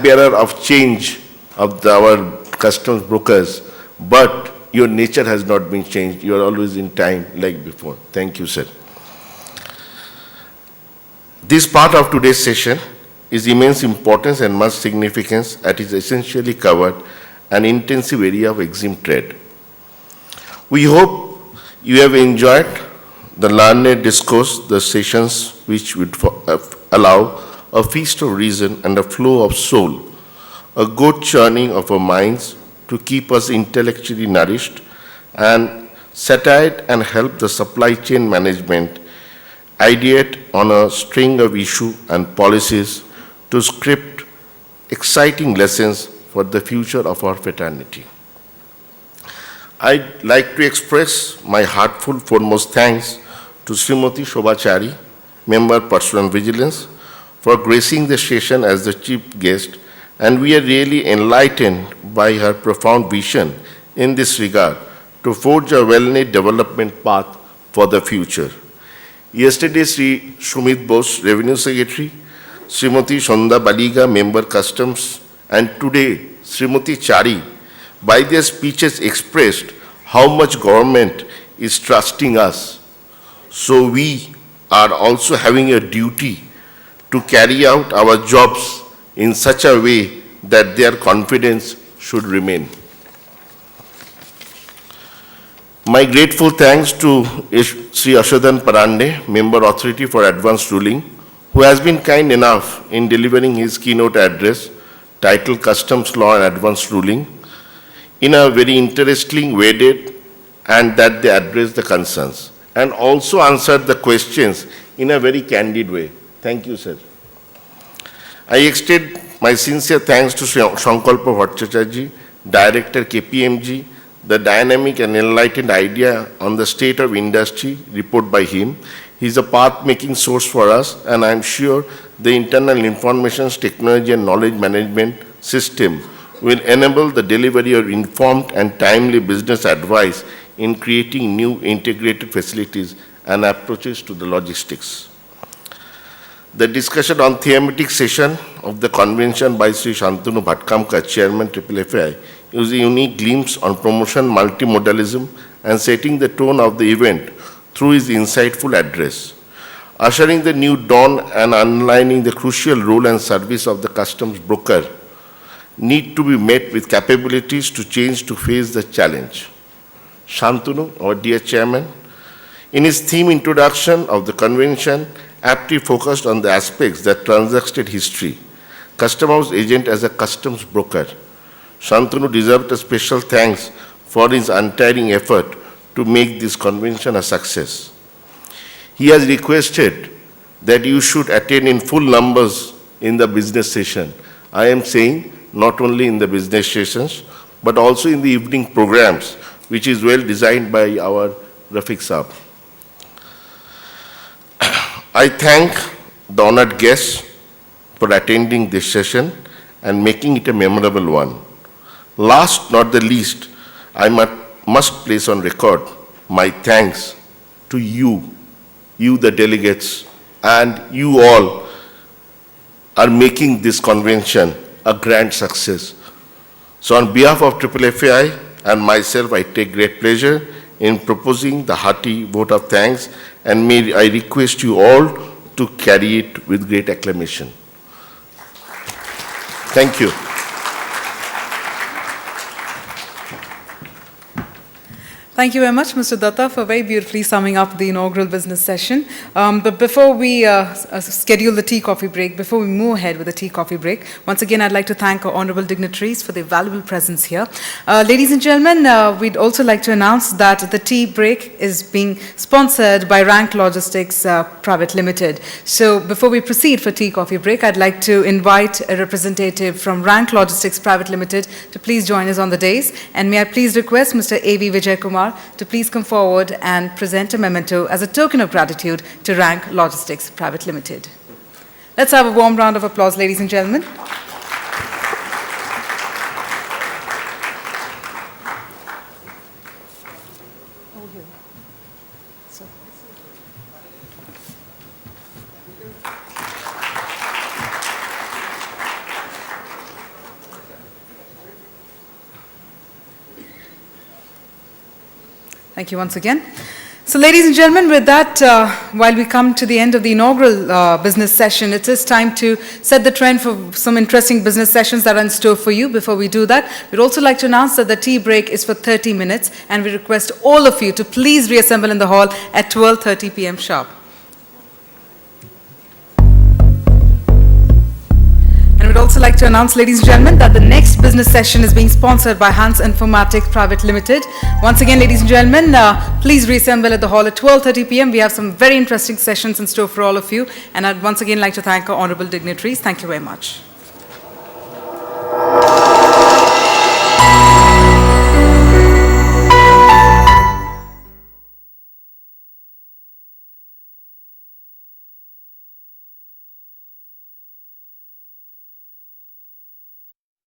flag bearer of change of our customs brokers, but your nature has not been changed. You are always in time like before. Thank you, sir. This part of today's session is immense importance and much significance as it is essentially covered an intensive area of EXIM trade. We hope you have enjoyed the learned discourse, the sessions which would allow a feast of reason and a flow of soul, a good churning of our minds to keep us intellectually nourished and satiate and help the supply chain management ideate on a string of issues and policies to script exciting lessons for the future of our fraternity. I'd like to express my heartfelt foremost thanks to Srimati Shobhachari, Member Personal Vigilance, for gracing the session as the chief guest, and we are really enlightened by her profound vision in this regard to forge a well-knit development path for the future. Yesterday, Sri Shumit Bose, Revenue Secretary, Srimati Shonda Baliga, Member Customs, and today, Srimati Chari, by their speeches expressed how much government is trusting us. So we are also having a duty to carry out our jobs in such a way that their confidence should remain. My grateful thanks to Sri Ashodan Parande, Member Authority for Advanced Ruling, who has been kind enough in delivering his keynote address titled Customs Law and Advanced Ruling in a very interesting way and that they addressed the concerns and also answered the questions in a very candid way. Thank you, sir. I extend my sincere thanks to Sri Sankalpa Bhattacharya, Director KPMG, the dynamic and enlightened idea on the state of industry report by him. He is a path-making source for us, and I am sure the internal information technology and knowledge management system will enable the delivery of informed and timely business advice in creating new integrated facilities and approaches to the logistics. The discussion on thematic session of the convention by Sri Shantanu Bhatkamkar, Chairman FFI, is a unique glimpse on promotion multimodalism and setting the tone of the event through his insightful address, ushering the new dawn and underlining the crucial role and service of the customs broker need to be met with capabilities to change to face the challenge. Shantanu, our dear Chairman, in his theme introduction of the convention, aptly focused on the aspects that transacted history, customs agent as a customs broker. Shantanu deserved a special thanks for his untiring effort to make this convention a success. He has requested that you should attend in full numbers in the business session. I am saying not only in the business sessions, but also in the evening programs, which is well designed by our Rafiq Saab. I thank the honored guests for attending this session and making it a memorable one. Last not the least, I must place on record my thanks to you the delegates, and you all are making this convention a grand success. So on behalf of FFI and myself, I take great pleasure in proposing the hearty vote of thanks, and may I request you all to carry it with great acclamation. Thank you. Thank you very much, Mr. Datta, for very beautifully summing up the inaugural business session. But before we schedule the tea coffee break, before we move ahead with the tea coffee break, once again, I'd like to thank our honorable dignitaries for their valuable presence here. Ladies and gentlemen, we'd also like to announce that the tea break is being sponsored by Rank Logistics Private Limited. So before we proceed for tea coffee break, I'd like to invite a representative from Rank Logistics Private Limited to please join us on the dais. And may I please request Mr. A.V. Vijay Kumar to please come forward and present a memento as a token of gratitude to Rank Logistics Private Limited. Let's have a warm round of applause, ladies and gentlemen. Thank you once again. So, ladies and gentlemen, with that, while we come to the end of the inaugural business session, it is time to set the trend for some interesting business sessions that are in store for you. Before we do that, we'd also like to announce that the tea break is for 30 minutes, and we request all of you to please reassemble in the hall at 12:30 p.m. sharp. And we'd also like to announce, ladies and gentlemen, that the next business session is being sponsored by Hans Informatic Private Limited. Once again, ladies and gentlemen, please reassemble at the hall at 12:30 p.m. We have some very interesting sessions in store for all of you. And I'd once again like to thank our honorable dignitaries. Thank you very much.